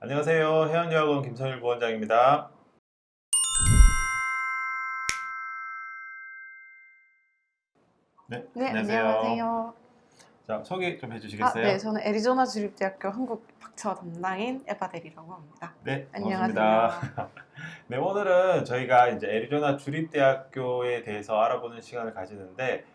안녕하세요. 해양여학원 김성일 부원장입니다. 네, 네, 안녕하세요. 안녕하세요. 자, 소개 좀 해주시겠어요? 네, 저는 애리조나 주립대학교 한국 박사 담당인 에바델이라고 합니다. 네, 반갑습니다. 안녕하세요. 네, 오늘은 저희가 이제 애리조나 주립대학교에 대해서 알아보는 시간을 가지는데,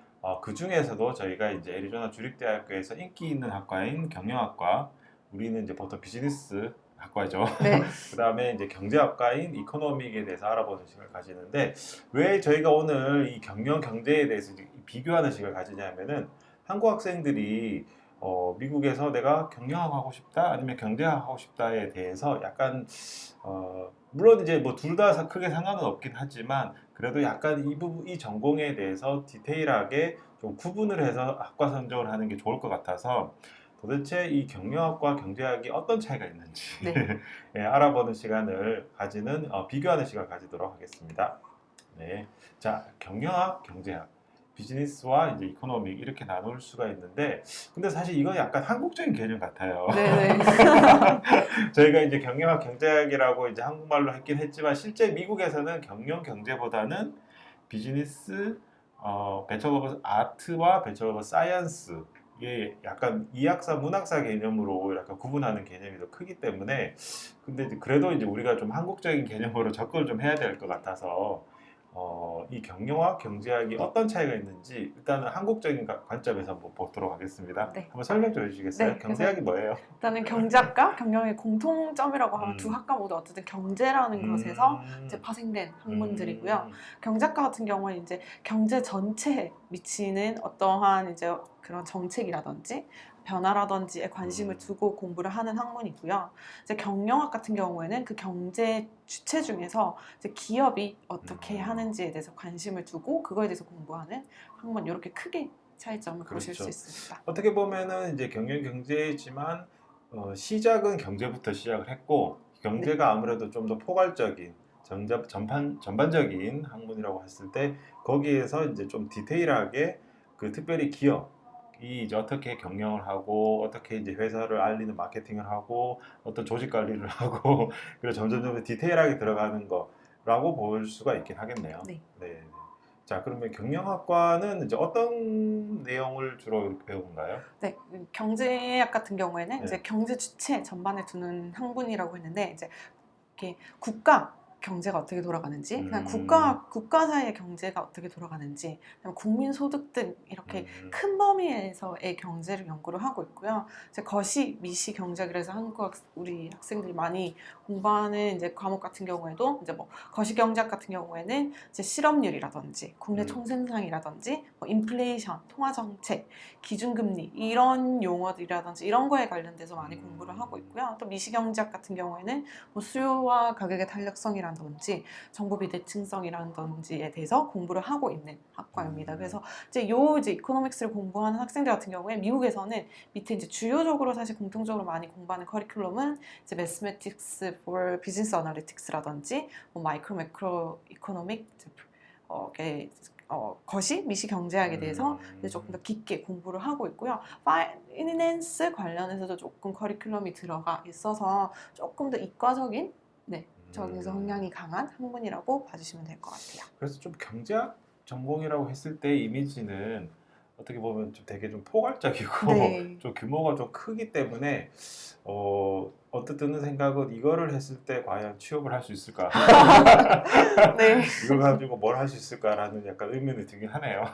그 중에서도 저희가 이제 애리조나 주립대학교에서 인기 있는 학과인 경영학과, 우리는 이제 보통 비즈니스 학과죠. 네, 그 다음에 이제 경제학과인 이코노믹에 대해서 알아보는 시간을 가지는데, 왜 저희가 오늘 이 경영 경제에 대해서 이제 비교하는 시간을 가지냐면은 한국 학생들이 미국에서 내가 경영학 하고 싶다 아니면 경제학 하고 싶다에 대해서 약간 물론 이제 뭐 둘 다 크게 상관은 없긴 하지만 그래도 약간 이 전공에 대해서 디테일하게 좀 구분을 해서 학과 선정을 하는 게 좋을 것 같아서 도대체 이 경영학과 경제학이 어떤 차이가 있는지 네, 예, 알아보는 시간을 가지는 비교하는 시간을 가지도록 하겠습니다. 네, 자 경영학, 경제학, 비즈니스와 이제 이코노믹 이렇게 나눌 수가 있는데 근데 사실 이건 약간 한국적인 개념 같아요. 네, 네. 저희가 이제 경영학, 경제학이라고 이제 한국말로 했긴 했지만 실제 미국에서는 경영, 경제보다는 비즈니스, 배철 오브 아트와 배철 오브 사이언스 이게 약간 이학사, 문학사 개념으로 약간 구분하는 개념이 더 크기 때문에 근데 이제 그래도 이제 우리가 좀 한국적인 개념으로 접근을 좀 해야 될 것 같아서 이 경영학, 경제학이 어떤 차이가 있는지 일단은 한국적인 관점에서 한번 보도록 하겠습니다. 네. 한번 설명 좀 해주시겠어요? 네, 그래서 경제학이 뭐예요? 일단은 경제학과 경영의 공통점이라고 하면 두 음, 학과 모두 어쨌든 경제라는 것에서 이제 파생된 학문들이고요. 경제학과 같은 경우는 이제 경제 전체에 미치는 어떠한 이제 그런 정책이라든지 변화라든지에 관심을 두고 공부를 하는 학문이고요. 이제 경영학 같은 경우에는 그 경제 주체 중에서 이제 기업이 어떻게 하는지에 대해서 관심을 두고 그거에 대해서 공부하는 학문 이렇게 크게 차이점을 보실 수 그렇죠. 있습니다. 어떻게 보면은 이제 경영 경제지만 시작은 경제부터 시작을 했고 네. 경제가 아무래도 좀 더 포괄적인 전반적인 학문이라고 했을 때 거기에서 이제 좀 디테일하게 그 특별히 기업이 이제 어떻게 경영을 하고 어떻게 이제 회사를 알리는 마케팅을 하고 어떤 조직 관리를 하고 그래서 점점 디테일하게 들어가는 거라고 볼 수가 있긴 하겠네요. 네. 네. 자, 그러면 경영학과는 이제 어떤 내용을 주로 이렇게 배운가요? 네, 경제학 같은 경우에는 네. 이제 경제 주체 전반에 두는 학문이라고 했는데 이제 이렇게 국가 경제가 어떻게 돌아가는지, 그냥 국가 사이의 경제가 어떻게 돌아가는지, 그다음에 국민 소득 등 이렇게 음, 큰 범위에서의 경제를 연구를 하고 있고요. 이제 거시 미시 경제학이라 해서 우리 학생들이 많이 공부하는 이제 과목 같은 경우에도 이제 뭐 거시 경제학 같은 경우에는 이제 실업률이라든지 국내 음, 총생산이라든지 뭐 인플레이션, 통화 정책, 기준금리 이런 용어들이라든지 이런 거에 관련돼서 많이 공부를 하고 있고요. 또 미시 경제학 같은 경우에는 뭐 수요와 가격의 탄력성이라든지 정보 비대칭성이라든지에 대해서 공부를 하고 있는 학과입니다. 그래서 이제 이코노믹스를 공부하는 학생들 같은 경우에 미국에서는 밑에 이제 주요적으로 사실 공통적으로 많이 공부하는 커리큘럼은 이제 Mathematics for Business Analytics라든지 뭐 마이크로 매크로 이코노믹 거시 미시 경제학에 대해서 이제 조금 더 깊게 공부를 하고 있고요. 파이낸스 관련해서도 조금 커리큘럼이 들어가 있어서 조금 더 이과적인 적인 성향이 강한 학문이라고 봐주시면 될 것 같아요. 그래서 좀 경제학 전공이라고 했을 때 이미지는 어떻게 보면 좀 되게 좀 포괄적이고 네. 좀 규모가 좀 크기 때문에 언뜻 드는 생각은 이거를 했을 때 과연 취업을 할 수 있을까? 네. 이걸 가지고 뭘 할 수 있을까라는 약간 의문이 들긴 하네요.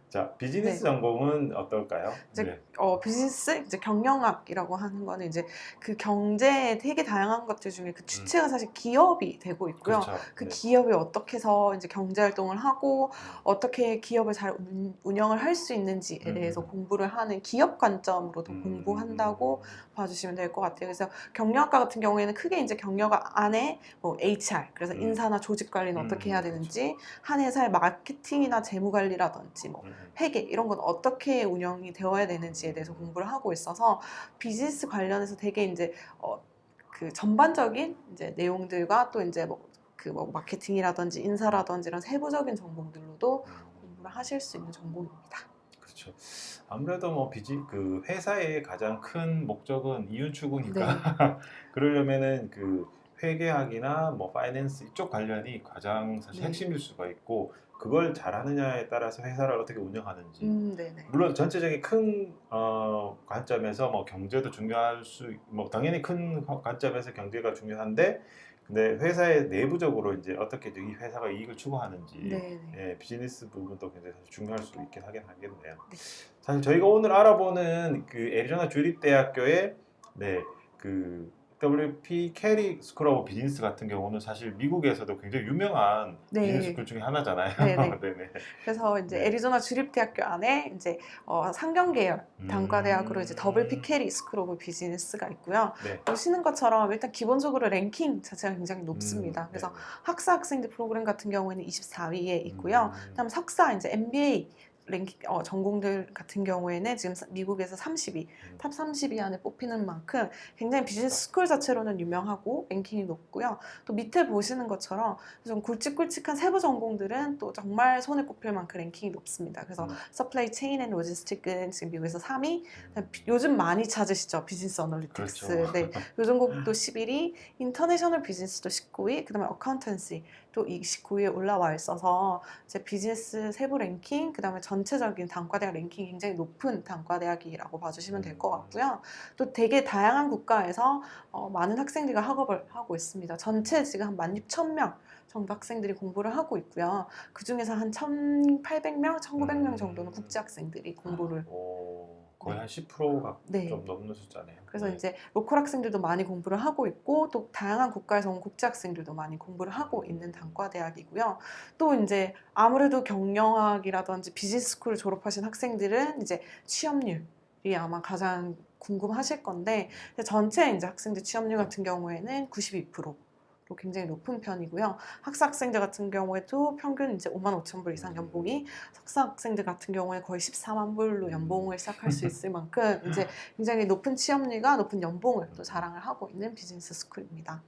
자, 비즈니스 네. 전공은 어떨까요? 이제 네. 비즈니스 이제 경영학이라고 하는 거는 이제 그 경제의 되게 다양한 것들 중에 그 주체가 사실 기업이 되고 있고요. 그렇죠. 그 네. 기업이 어떻게 해서 이제 경제 활동을 하고 어떻게 기업을 잘 운영을 할 수 있는지에 대해서 공부를 하는 기업 관점으로도 공부한다고 봐주시면 될 것 같아요. 그래서 경영학과 같은 경우에는 크게 이제 경영학 안에 뭐 HR 그래서 인사나 조직 관리는 어떻게 해야 그렇죠. 되는지 한 회사의 마케팅이나 재무 관리라든지 뭐 회계 이런 건 어떻게 운영이 되어야 되는지에 대해서 공부를 하고 있어서 비즈니스 관련해서 되게 이제 그 전반적인 이제 내용들과 또 이제 뭐 마케팅이라든지 인사라든지 이런 세부적인 전공들로도 공부를 하실 수 있는 전공입니다. 그렇죠. 아무래도 뭐 그 회사의 가장 큰 목적은 이윤 추구니까 네. 그러려면은 그 회계학이나 뭐 파이낸스 이쪽 관련이 가장 사실 네. 핵심일 수가 있고 그걸 잘하느냐에 따라서 회사를 어떻게 운영하는지 네네. 물론 전체적인 큰 관점에서 뭐 경제도 중요할 뭐 당연히 큰 관점에서 경제가 중요한데 근데 회사의 내부적으로 이제 어떻게 이 회사가 이익을 추구하는지 네네. 예, 비즈니스 부분도 굉장히 사실 중요할 수 있긴 하겠네요. 네. 사실 저희가 오늘 알아보는 그 애리조나 주립대학교의 네, 그 WP 캐리 스쿨 오브 비즈니스 같은 경우는 사실 미국에서도 굉장히 유명한 비즈니스 네. 스쿨 중에 하나잖아요. 네네. 네네. 그래서 이제 네. 애리조나 주립대학교 안에 이제 상경 계열 단과대학으로 이제 더블 음, 피케리 스쿨 오브 비즈니스가 있고요. 네. 보시는 것처럼 일단 기본적으로 랭킹 자체가 굉장히 높습니다. 그래서 네네. 학사 학생들 프로그램 같은 경우에는 24위에 있고요. 음, 그다음 석사 이제 MBA 랭킹 전공들 같은 경우에는 지금 미국에서 30위, 음, 탑 30위 안에 뽑히는 만큼 굉장히 비즈니스 스쿨 자체로는 유명하고 랭킹이 높고요. 또 밑에 보시는 것처럼 좀 굵직굵직한 세부 전공들은 또 정말 손에 꼽힐 만큼 랭킹이 높습니다. 그래서 음, 서플라이 체인 앤 로지스틱은 지금 미국에서 3위, 음. 요즘 많이 찾으시죠? 비즈니스 그렇죠. 어널리틱스. 네, 요 전공도 11위, 인터내셔널 비즈니스도 19위, 그다음에 어카운턴시 또 29위에 올라와 있어서 이제 비즈니스 세부 랭킹, 그다음에 전체적인 단과대학 랭킹이 굉장히 높은 단과대학이라고 봐주시면 될 것 같고요. 또 되게 다양한 국가에서 많은 학생들이 학업을 하고 있습니다. 전체 지금 한 16,000명 정도 학생들이 공부를 하고 있고요. 그 중에서 한 1,800명, 1,900명 정도는 국제 학생들이 공부를 거의 네. 한 10%가 네. 좀 넘는 숫자네요. 그래서 네. 이제 로컬 학생들도 많이 공부를 하고 있고 또 다양한 국가에서 온 국제 학생들도 많이 공부를 하고 있는 단과대학이고요. 또 이제 아무래도 경영학이라든지 비즈니스 스쿨을 졸업하신 학생들은 이제 취업률이 아마 가장 궁금하실 건데 전체 이제 학생들 취업률 같은 경우에는 92%. 로 굉장히 높은 편이고요. 학사 학생들 같은 경우에도 평균 이제 55,000불 이상 연봉이 석사 학생들 같은 경우에 거의 14만 불로 연봉을 시작할 수 있을 만큼 이제 굉장히 높은 취업률과 높은 연봉을 또 자랑을 하고 있는 비즈니스 스쿨입니다.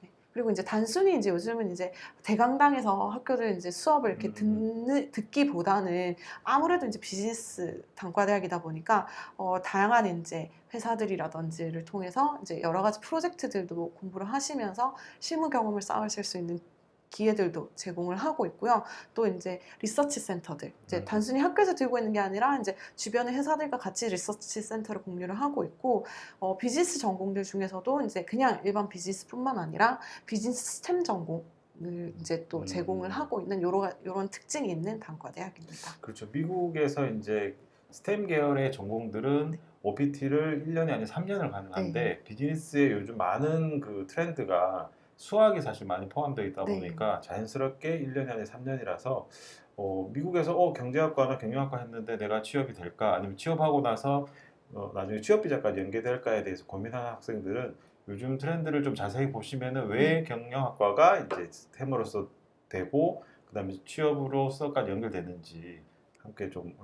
네. 그리고 이제 단순히 이제 요즘은 이제 대강당에서 학교들 이제 수업을 이렇게 듣기보다는 아무래도 이제 비즈니스 단과대학이다 보니까 다양한 이제 회사들이라든지를 통해서 이제 여러 가지 프로젝트들도 공부를 하시면서 실무 경험을 쌓으실 수 있는 기회들도 제공을 하고 있고요. 또 이제 리서치 센터들, 이제 단순히 학교에서 들고 있는 게 아니라 이제 주변의 회사들과 같이 리서치 센터를 공유를 하고 있고, 비즈니스 전공들 중에서도 이제 그냥 일반 비즈니스뿐만 아니라 비즈니스 스템 전공을 이제 또 제공을 하고 있는 요런 특징이 있는 단과대학입니다. 그렇죠. 미국에서 이제 스템 계열의 전공들은 네. OPT를 1년이 아니라 3년을 가능한데 네. 비즈니스에 요즘 많은 그 트렌드가 수학이 사실 많이 포함되어 있다 네. 보니까 자연스럽게 1년이 아니라 3년이라서 미국에서 경제학과나 경영학과 했는데 내가 취업이 될까 아니면 취업하고 나서 나중에 취업 비자까지 연계될까에 대해서 고민하는 학생들은 요즘 트렌드를 좀 자세히 보시면은 왜 네. 경영학과가 이제 스템으로서 되고 그다음에 취업으로서까지 연결되는지 함께 좀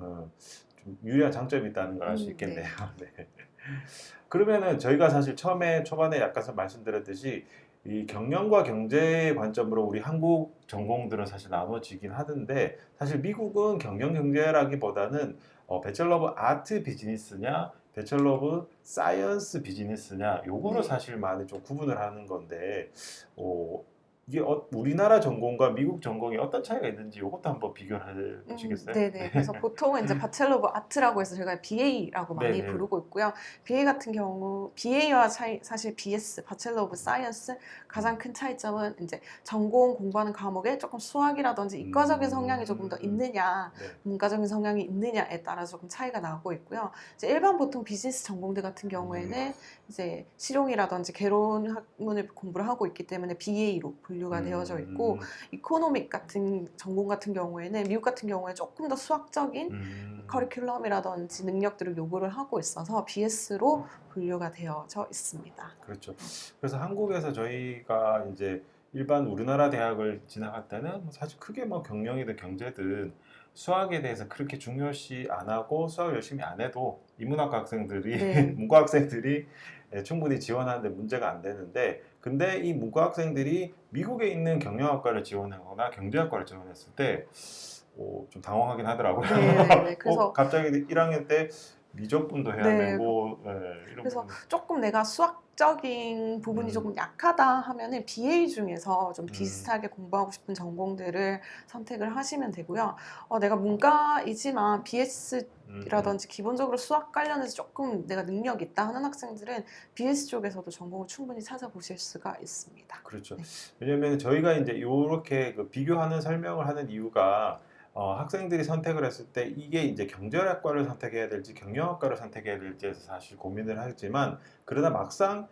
유리한 장점이 있다는 걸 알 수 있겠네요. 네. 네. 그러면은 저희가 사실 처음에 초반에 약간 말씀드렸듯이 이 경영과 경제의 관점으로 우리 한국 전공들은 사실 나눠지긴 하던데 사실 미국은 경영 경제라기보다는 배철러 오브 아트 비즈니스냐 배철러 오브 사이언스 비즈니스냐 요거로 네. 사실 많이 좀 구분을 하는 건데 이게 우리나라 전공과 미국 전공이 어떤 차이가 있는지 이것도 한번 비교를 해 보시겠어요? 네네. 그래서 보통은 이제 바첼러 오브 아트라고 해서 저희가 BA라고 많이 네네. 부르고 있고요. BA 같은 경우, BA와 사실 BS, 바첼러 오브 사이언스 가장 큰 차이점은 이제 전공 공부하는 과목에 조금 수학이라든지 이과적인 성향이 조금 더 있느냐, 네. 문과적인 성향이 있느냐에 따라 조금 차이가 나고 있고요. 이제 일반 보통 비즈니스 전공들 같은 경우에는 이제 실용이라든지 개론 학문을 공부를 하고 있기 때문에 BA로 분류가 되어져 있고, 이코노믹 같은 전공 같은 경우에는 미국 같은 경우에 조금 더 수학적인 커리큘럼이라든지 능력들을 요구를 하고 있어서 BS로 분류가 되어져 있습니다. 그렇죠. 그래서 한국에서 저희가 이제 일반 우리나라 대학을 진학할 때는 사실 크게 뭐 경영이든 경제든 수학에 대해서 그렇게 중요시 안 하고 수학을 열심히 안 해도 인문학과 학생들이 네. 문과 학생들이 충분히 지원하는데 문제가 안 되는데 근데 이 문과 학생들이 미국에 있는 경영학과를 지원하거나 경제학과를 지원했을 때 좀 당황하긴 하더라고요. 네. 그래서 갑자기 1학년 때 미적분도 해야 네. 되고 이런 그래서 부분. 조금 내가 수학적인 부분이 조금 약하다 하면은 BA 중에서 좀 비슷하게 공부하고 싶은 전공들을 선택을 하시면 되고요. 내가 문과이지만 BS라든지 기본적으로 수학 관련해서 조금 내가 능력이 있다 하는 학생들은 BS 쪽에서도 전공을 충분히 찾아보실 수가 있습니다. 그렇죠. 네. 왜냐면 저희가 이제 이렇게 그 비교하는 설명을 하는 이유가 학생들이 선택을 했을 때 이게 이제 경제학과를 선택해야 될지 경영학과를 선택해야 될지에서 사실 고민을 하지만 그러나 막상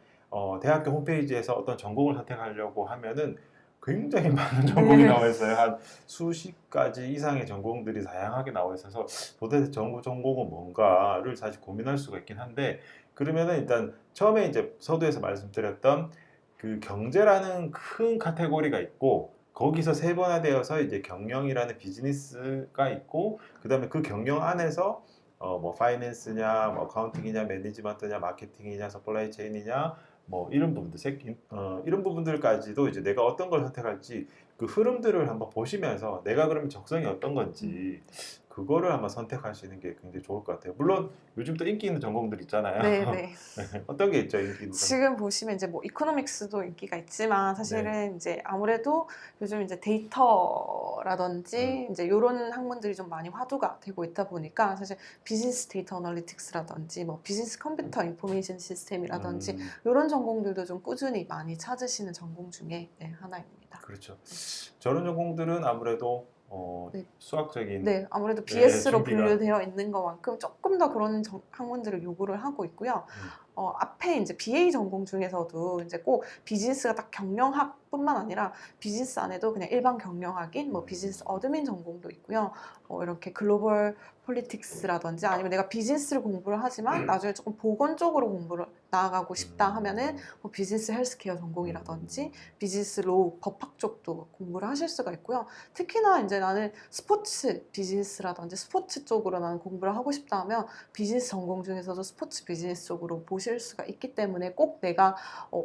대학교 홈페이지에서 어떤 전공을 선택하려고 하면은 굉장히 많은 전공이 네. 나와 있어요. 한 수십 가지 이상의 전공들이 다양하게 나와 있어서 도대체 전공은 뭔가를 사실 고민할 수가 있긴 한데 그러면은 일단 처음에 이제 서두에서 말씀드렸던 그 경제라는 큰 카테고리가 있고 거기서 세분화되어서 이제 경영이라는 비즈니스가 있고 그다음에 그 경영 안에서 뭐 파이낸스냐, 뭐 어카운팅이냐, 매니지먼트냐, 마케팅이냐, 서플라이 체인이냐 뭐 이런 부분들, 이런 부분들까지도 이제 내가 어떤 걸 선택할지 그 흐름들을 한번 보시면서 내가 그러면 적성이 어떤 건지 그거를 한번 선택하시는 게 굉장히 좋을 것 같아요. 물론 요즘 또 인기 있는 전공들 있잖아요. 네. 어떤 게 있죠, 인기 있는 전공? 지금 보시면 이제 뭐 이코노믹스도 인기가 있지만 네. 사실은 이제 아무래도 요즘 이제 데이터라든지 이제 이런 학문들이 좀 많이 화두가 되고 있다 보니까 사실 비즈니스 데이터 어널리틱스라든지 뭐 비즈니스 컴퓨터 인포메이션 시스템이라든지 이런 전공들도 좀 꾸준히 많이 찾으시는 전공 중에 하나입니다. 그렇죠. 저런 전공들은 아무래도 네. 수학적인 네, 아무래도 BS로 준비가 분류되어 있는 것만큼 조금 더 그런 학문들을 요구를 하고 있고요. 앞에 이제 BA 전공 중에서도 이제 꼭 비즈니스가 딱 경영학뿐만 아니라 비즈니스 안에도 그냥 일반 경영학인 뭐 비즈니스 어드민 전공도 있고요. 이렇게 글로벌 폴리틱스라든지 아니면 내가 비즈니스를 공부를 하지만 나중에 조금 보건 쪽으로 공부를 나아가고 싶다 하면은 뭐 비즈니스 헬스케어 전공이라든지 비즈니스 로우 법학 쪽도 공부를 하실 수가 있고요. 특히나 이제 나는 스포츠 비즈니스라든지 스포츠 쪽으로 나는 공부를 하고 싶다 하면 비즈니스 전공 중에서도 스포츠 비즈니스 쪽으로 보실 수가 있기 때문에 꼭 내가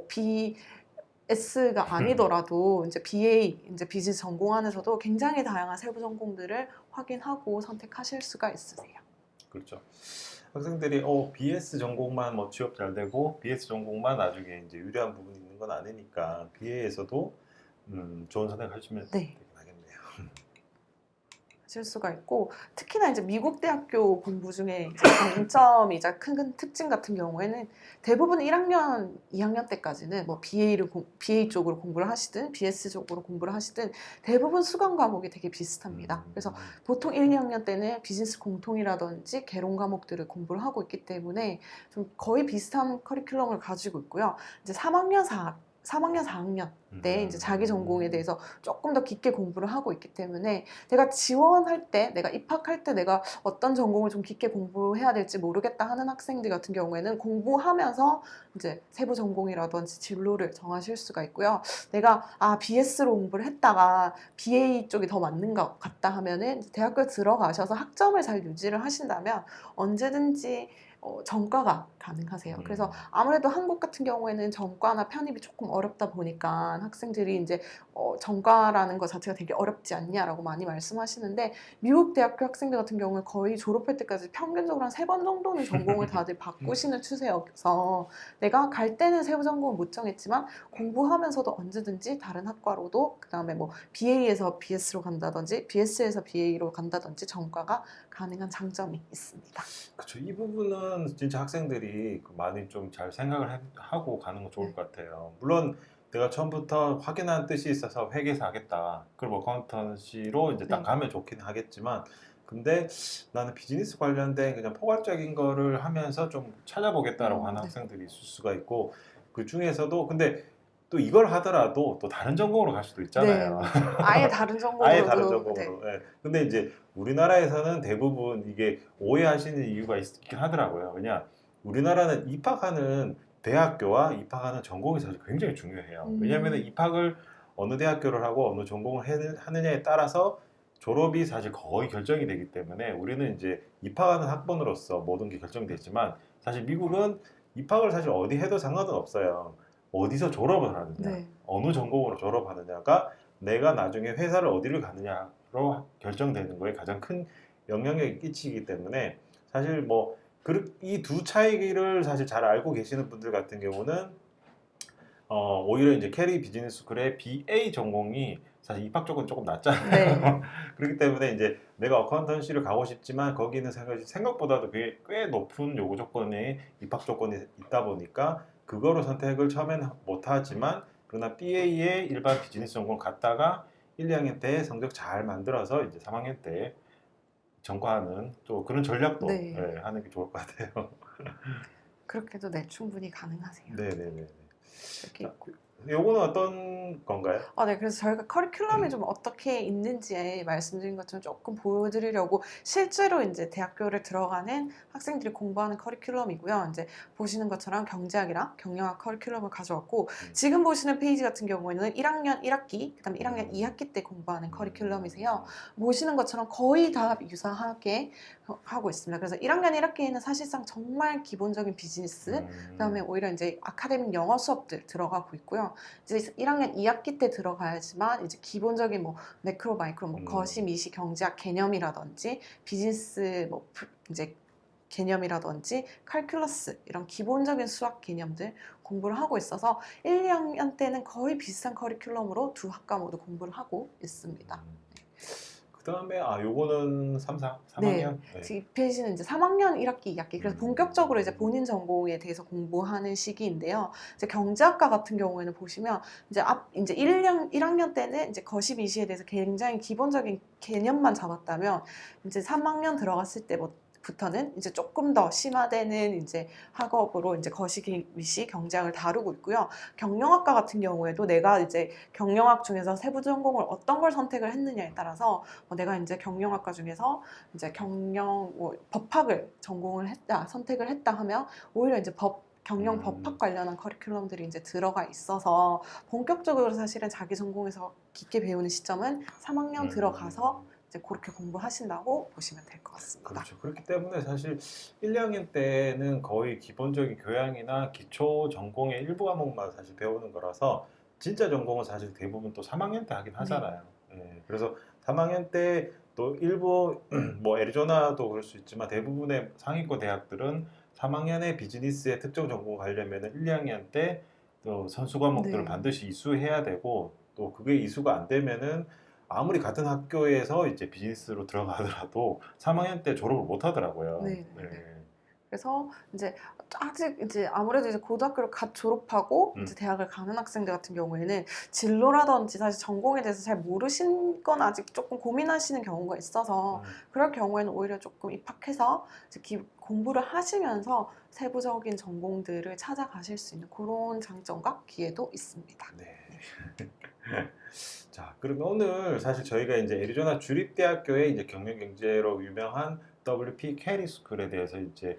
BS가 아니더라도 이제 BA 이제 비즈니스 전공 안에서도 굉장히 다양한 세부 전공들을 확인하고 선택하실 수가 있으세요. 그렇죠. 학생들이 BS 전공만 뭐 취업 잘 되고 BS 전공만 나중에 이제 유리한 부분이 있는 건 아니니까 BA에서도 좋은 선택하시면 네. 되긴 하겠네요. 하실 수가 있고 특히나 이제 미국 대학교 공부 중에 이제 장점이자 큰 특징 같은 경우에는 대부분 1학년, 2학년 때까지는 뭐 BA 쪽으로 공부를 하시든 BS 쪽으로 공부를 하시든 대부분 수강 과목이 되게 비슷합니다. 그래서 보통 1, 2학년 때는 비즈니스 공통이라든지 개론 과목들을 공부를 하고 있기 때문에 좀 거의 비슷한 커리큘럼을 가지고 있고요. 이제 3학년, 4학년 때 이제 자기 전공에 대해서 조금 더 깊게 공부를 하고 있기 때문에 내가 지원할 때, 내가 입학할 때 내가 어떤 전공을 좀 깊게 공부해야 될지 모르겠다 하는 학생들 같은 경우에는 공부하면서 이제 세부 전공이라든지 진로를 정하실 수가 있고요. 내가 BS로 공부를 했다가 BA 쪽이 더 맞는 것 같다 하면은 대학교에 들어가셔서 학점을 잘 유지를 하신다면 언제든지 전과가 가능하세요. 그래서 아무래도 한국 같은 경우에는 전과나 편입이 조금 어렵다 보니까 학생들이 이제 전과라는 것 자체가 되게 어렵지 않냐라고 많이 말씀하시는데 미국 대학교 학생들 같은 경우는 거의 졸업할 때까지 평균적으로 한 3번 정도는 전공을 다들 바꾸시는 추세여서 내가 갈 때는 세부 전공을 못 정했지만 공부하면서도 언제든지 다른 학과로도 그다음에 뭐 BA에서 BS로 간다든지 BS에서 BA로 간다든지 전과가 가능한 장점이 있습니다. 그렇죠. 이 부분은 진짜 학생들이 많이 좀 잘 생각을 하고 가는 거 좋을 네. 것 같아요. 물론 내가 처음부터 확연한 뜻이 있어서 회계사 하겠다. 그럼 어카운턴시로 이제 딱 네. 가면 좋긴 하겠지만 근데 나는 비즈니스 관련된 그냥 포괄적인 거를 하면서 좀 찾아보겠다라고 하는 네. 학생들이 있을 수가 있고 그 중에서도 근데 또 이걸 하더라도 또 다른 전공으로 갈 수도 네, 있잖아요. 맞아요. 아예 다른 아예 다른 전공으로도 전공으로. 예. 근데 이제 우리나라에서는 대부분 이게 오해하시는 이유가 있긴 하더라고요. 왜냐, 우리나라는 입학하는 대학교와 입학하는 전공이 사실 굉장히 중요해요. 왜냐하면 입학을 어느 대학교를 하고 어느 전공을 하느냐에 따라서 졸업이 사실 거의 결정이 되기 때문에 우리는 이제 입학하는 학번으로서 모든 게 결정이 되지만 사실 미국은 입학을 사실 어디 해도 상관은 없어요. 어디서 졸업을 하느냐, 네. 어느 전공으로 졸업하느냐가 내가 나중에 회사를 어디를 가느냐로 결정되는 거에 가장 큰 영향력이 끼치기 때문에 사실 뭐 이 두 차이를 사실 잘 알고 계시는 분들 같은 경우는 오히려 이제 캐리 비즈니스 스쿨의 BA 전공이 사실 입학 조건이 조금 낮잖아요. 네. 그렇기 때문에 이제 내가 어카운턴시를 가고 싶지만 거기는 생각보다도 꽤 높은 요구 조건의 입학 조건이 있다 보니까 그거로 선택을 처음에는 못하지만 그러나 BA의 일반 비즈니스 전공을 갔다가 1, 2학년 때 성적 잘 만들어서 이제 3학년 때 전과하는 또 그런 전략도 네. 하는 게 좋을 것 같아요. 그렇게도 네, 충분히 가능하세요. 네네네. 이렇게 있고. 요거는 어떤 건가요? 네. 그래서 저희가 커리큘럼이 좀 어떻게 있는지 말씀드린 것처럼 조금 보여드리려고 실제로 이제 대학교를 들어가는 학생들이 공부하는 커리큘럼이고요. 이제 보시는 것처럼 경제학이랑 경영학 커리큘럼을 가져왔고 지금 보시는 페이지 같은 경우에는 1학년 1학기, 그다음에 1학년 2학기 때 공부하는 커리큘럼이세요. 보시는 것처럼 거의 다 유사하게 하고 있습니다. 그래서 1학년 1학기에는 사실상 정말 기본적인 비즈니스, 그다음에 오히려 이제 아카데믹 영어 수업들 들어가고 있고요. 이제 1학년 2학기 때 들어가야지만 이제 기본적인 뭐 매크로 마이크로 뭐 거시 미시 경제학 개념이라든지 비즈니스 뭐 이제 개념이라든지 칼큘러스 이런 기본적인 수학 개념들 공부를 하고 있어서 1, 2학년 때는 거의 비슷한 커리큘럼으로 두 학과 모두 공부를 하고 있습니다. 그 다음에 요거는 3, 4, 네. 3학년? 이 페이지는 이제 3학년 1학기, 2학기. 그래서 본격적으로 이제 본인 전공에 대해서 공부하는 시기인데요. 이제 경제학과 같은 경우에는 보시면 이제 1학년 때는 이제 거시미시에 대해서 굉장히 기본적인 개념만 잡았다면 이제 3학년 들어갔을 때부터는 이제 조금 더 심화되는 이제 학업으로 이제 거시미시 경제학을 다루고 있고요. 경영학과 같은 경우에도 내가 이제 경영학 중에서 세부 전공을 어떤 걸 선택을 했느냐에 따라서 내가 이제 경영학과 중에서 이제 법학을 전공을 했다, 선택을 했다 하면 오히려 이제 경영 법학 관련한 커리큘럼들이 이제 들어가 있어서 본격적으로 사실은 자기 전공에서 깊게 배우는 시점은 3학년 들어가서 이제 그렇게 공부하신다고 보시면 될 것 같습니다. 그렇죠. 그렇기 때문에 사실 1, 2학년 때는 거의 기본적인 교양이나 기초 전공의 일부 과목만 사실 배우는 거라서 진짜 전공은 사실 대부분 또 3학년 때 하긴 하잖아요. 그래서 3학년 때 또 일부 뭐 애리조나도 그럴 수 있지만 대부분의 상위권 대학들은 3학년에 비즈니스의 특정 전공을 가려면 1, 2학년 때 또 선수 과목들을 네. 반드시 이수해야 되고 또 그게 이수가 안 되면은 아무리 같은 학교에서 이제 비즈니스로 들어가더라도 3학년 때 졸업을 못 하더라고요. 네. 그래서 이제 아직 이제 아무래도 이제 고등학교를 갓 졸업하고 이제 대학을 가는 학생들 같은 경우에는 진로라든지 사실 전공에 대해서 잘 모르신 건 아직 조금 고민하시는 경우가 있어서 그럴 경우에는 오히려 조금 입학해서 이제 공부를 하시면서 세부적인 전공들을 찾아가실 수 있는 그런 장점과 기회도 있습니다. 네. 자, 그러면 오늘 사실 저희가 이제 애리조나 주립대학교의 이제 경영경제로 유명한 WP 캐리 스쿨에 대해서 이제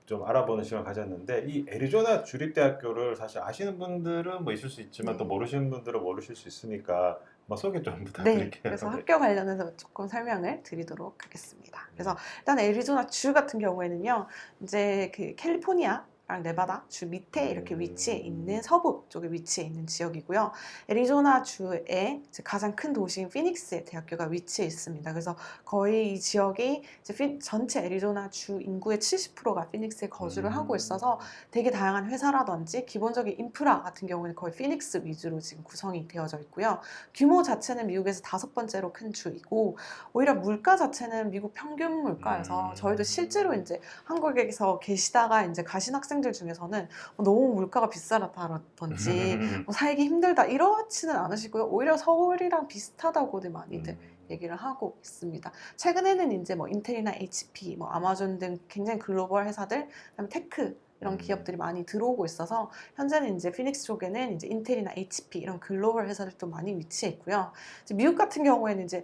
좀 알아보는 시간을 가졌는데 이 애리조나 주립대학교를 사실 아시는 분들은 뭐 있을 수 있지만 또 모르시는 분들은 모르실 수 있으니까 소개 좀 부탁드릴게요. 네, 그래서 학교 관련해서 조금 설명을 드리도록 하겠습니다. 그래서 일단 애리조나 주 같은 경우에는요, 이제 그 캘리포니아랑 네바다 주 밑에 이렇게 위치해 있는 서부 쪽에 위치해 있는 지역이고요. 애리조나 주의 가장 큰 도시인 피닉스에 대학교가 위치해 있습니다. 그래서 거의 이 지역이 이제 전체 애리조나 주 인구의 70%가 피닉스에 거주를 하고 있어서 되게 다양한 회사라든지 기본적인 인프라 같은 경우는 거의 피닉스 위주로 지금 구성이 되어져 있고요. 규모 자체는 미국에서 5번째로 큰 주이고 오히려 물가 자체는 미국 평균 물가여서 저희도 실제로 이제 한국에서 계시다가 이제 가신 학생들 중에서는 너무 물가가 비싸다든지 살기 힘들다 이렇지는 않으시고요. 오히려 서울이랑 비슷하다고들 많이들 얘기를 하고 있습니다. 최근에는 이제 뭐 인텔이나 HP, 뭐 아마존 등 굉장히 글로벌 회사들, 그다음에 테크 이런 기업들이 많이 들어오고 있어서 현재는 이제 피닉스 쪽에는 이제 인텔이나 HP 이런 글로벌 회사들도 많이 위치해 있고요. 이제 미국 같은 경우에는 이제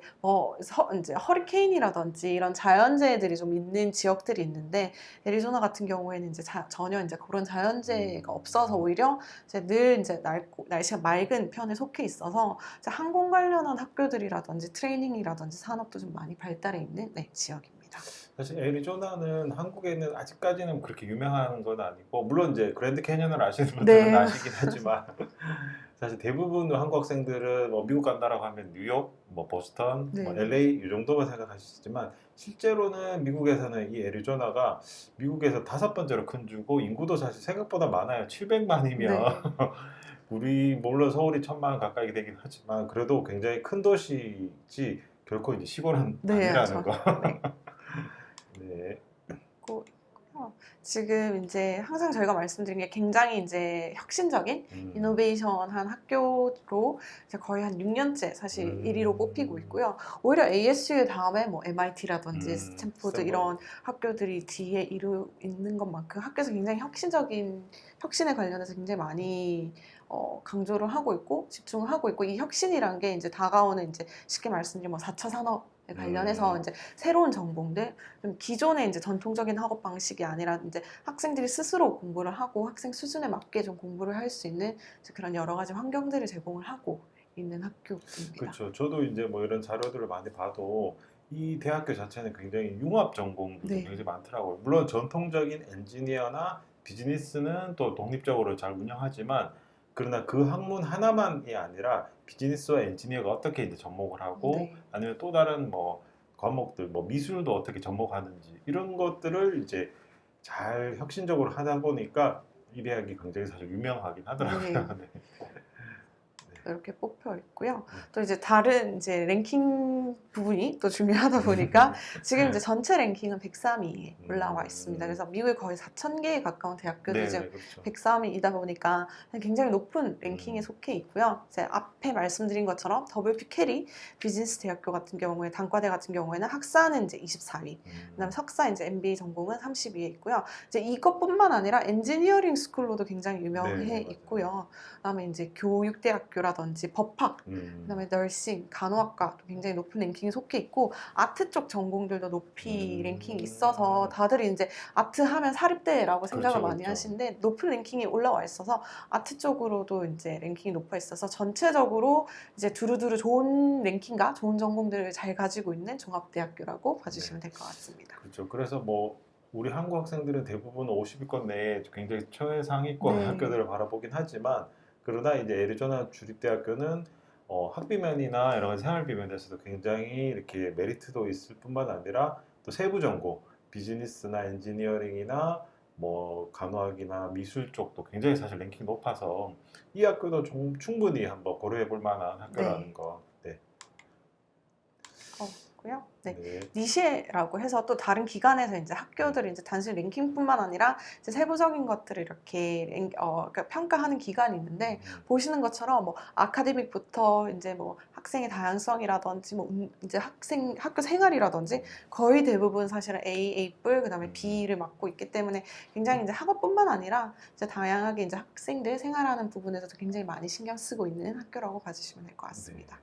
이제 허리케인이라든지 이런 자연재해들이 좀 있는 지역들이 있는데 애리조나 같은 경우에는 이제 전혀 이제 그런 자연재해가 없어서 오히려 이제 늘 이제 날씨가 맑은 편에 속해 있어서 이제 항공 관련한 학교들이라든지 트레이닝이라든지 산업도 좀 많이 발달해 있는 지역입니다. 사실 애리조나는 한국에는 아직까지는 그렇게 유명한 건 아니고 물론 이제 그랜드 캐년을 아시는 분들은 아시긴 하지만 사실 대부분 한국 학생들은 뭐 미국 간다라고 하면 뉴욕, 뭐 보스턴, 뭐 네. LA 이 정도만 생각하시지만 실제로는 미국에서는 이 애리조나가 미국에서 5번째로 큰 주고 인구도 사실 생각보다 많아요. 700만이면 네. 우리 물론 서울이 1000만 가까이 되긴 하지만 그래도 굉장히 큰 도시지 결코 이제 시골은 네, 아니라는 거. 전혀. 네. 네. 있고 있고요. 지금 이제 항상 저희가 말씀드린 게 굉장히 이제 혁신적인 음. 이노베이션한 학교로 이제 거의 한 6년째 사실 1위로 꼽히고 음. 있고요. 오히려 ASU 다음에 뭐 MIT라든지 스탠포드 스탠퍼드. 이런 학교들이 뒤에 있는 것만큼 학교에서 굉장히 혁신적인 혁신에 관련해서 굉장히 많이 강조를 하고 있고 집중을 하고 있고 이 혁신이란 게 이제 다가오는 이제 쉽게 말씀드리면 뭐 4차 산업에 관련해서 음. 이제 새로운 전공들 좀 기존의 이제 전통적인 학업 방식이 아니라 이제 학생들이 스스로 공부를 하고 학생 수준에 맞게 좀 공부를 할 수 있는 이제 그런 여러 가지 환경들을 제공을 하고 있는 학교입니다. 그렇죠. 저도 이제 뭐 이런 자료들을 많이 봐도 이 대학교 자체는 굉장히 융합 전공들도 네, 굉장히 많더라고요. 물론 전통적인 엔지니어나 비즈니스는 또 독립적으로 잘 운영하지만 그러나 그 학문 하나만이 아니라 비즈니스와 엔지니어가 어떻게 이제 접목을 하고 네, 아니면 또 다른 뭐 과목들 뭐 미술도 어떻게 접목하는지 이런 것들을 이제 잘 혁신적으로 하다 보니까 이 대학이 굉장히 사실 유명하긴 네. 하더라고요. 네. 이렇게 뽑혀 있고요. 네. 또 이제 다른 이제 랭킹 부분이 또 중요하다 보니까 지금 이제 전체 랭킹은 103위에 올라와 있습니다. 음. 그래서 미국의 거의 4,000개에 가까운 대학교들이 지금 네네, 그렇죠. 103위이다 보니까 굉장히 높은 랭킹에 음. 속해 있고요. 이제 앞에 말씀드린 것처럼 WP 캐리 비즈니스 대학교 같은 경우에 단과대 같은 경우에는 학사는 이제 24위, 그다음에 석사 이제 MBA 전공은 30위에 있고요. 이제 이것뿐만 아니라 엔지니어링 스쿨로도 굉장히 유명해 네네, 맞아요. 있고요. 그다음에 이제 교육대학교라든지 법학, 음. 그다음에 너싱, 간호학과도 굉장히 높은 랭킹에 속해 있고 아트 쪽 전공들도 높이 랭킹이 있어서 음. 다들 이제 아트 하면 사립대라고 생각을 그렇죠, 많이 그렇죠. 하시는데 높은 랭킹이 올라와 있어서 아트 쪽으로도 이제 랭킹이 높아 있어서 전체적으로 이제 두루두루 좋은 랭킹과 좋은 전공들을 잘 가지고 있는 종합대학교라고 네. 봐주시면 될 것 같습니다. 그렇죠. 그래서 뭐 우리 한국 학생들은 대부분 50위권 내에 굉장히 최상위권 네, 학교들을 바라보긴 하지만 그러나 이제 애리조나 주립대학교는 학비면이나 여러 가지 생활비 면에서도 굉장히 이렇게 메리트도 있을 뿐만 아니라 또 세부 전공, 비즈니스나 엔지니어링이나 뭐 간호학이나 미술 쪽도 굉장히 사실 랭킹 높아서 이 학교도 좀 충분히 한번 고려해 볼 만한 학교라는 네. 거. 네. 고요. 네. 네. 니쉐라고 해서 또 다른 기관에서 이제 학교들이 이제 단순히 랭킹뿐만 아니라 이제 세부적인 것들을 이렇게 그러니까 평가하는 기관이 있는데 보시는 것처럼 뭐 아카데믹부터 이제 뭐 학생의 다양성이라든지 뭐 이제 학교 생활이라든지 거의 대부분 사실은 A 뿔 그다음에 B를 맡고 있기 때문에 굉장히 이제 학업뿐만 아니라 이제 다양하게 이제 학생들 생활하는 부분에서도 굉장히 많이 신경 쓰고 있는 학교라고 봐주시면 될 것 네. 같습니다.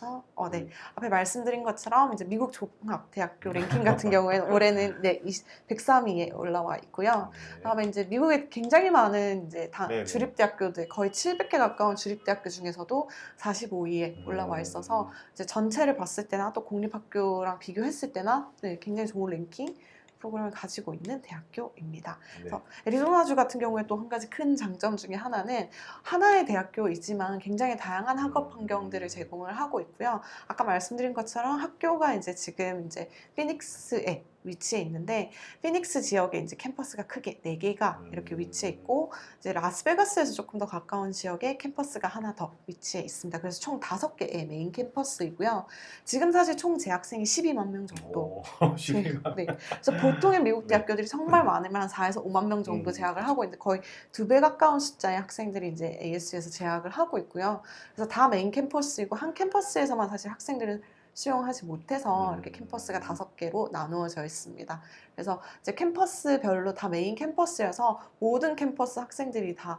그래서 네. 그 앞에 말씀드린 것처럼 이제 미국 종합대학교 랭킹 같은 경우에는 올해는 네, 103위에 올라와 있고요. 네. 다음에 이제 미국에 굉장히 많은 이제 네네. 주립대학교들 거의 700개 가까운 주립대학교 중에서도 45위에 올라와 있어서 이제 전체를 봤을 때나 또 공립학교랑 비교했을 때나 네, 굉장히 좋은 랭킹 프로그램을 가지고 있는 대학교입니다. 네. 그래서 애리조나주 같은 경우에 또 한 가지 큰 장점 중에 하나는 하나의 대학교이지만 굉장히 다양한 학업 환경들을 제공을 하고 있고요. 아까 말씀드린 것처럼 학교가 이제 지금 이제 피닉스에 위치해 있는데 피닉스 지역에 이제 캠퍼스가 크게 4개가 이렇게 위치해 있고 이제 라스베가스에서 조금 더 가까운 지역에 캠퍼스가 하나 더 위치해 있습니다. 그래서 총 5개의 메인 캠퍼스이고요. 지금 사실 총 재학생이 12만 명 정도. 오, 12만. 네. 그래서 보통의 미국 네. 대학교들이 정말 많으면 한 4에서 5만 명 정도 재학을 그렇죠. 하고 있는데 거의 2배 가까운 숫자의 학생들이 이제 ASU에서 재학을 하고 있고요. 그래서 다 메인 캠퍼스이고 한 캠퍼스에서만 사실 학생들은 수용하지 못해서 이렇게 캠퍼스가 5개로 나누어져 있습니다. 그래서 이제 캠퍼스별로 다 메인 캠퍼스여서 모든 캠퍼스 학생들이 다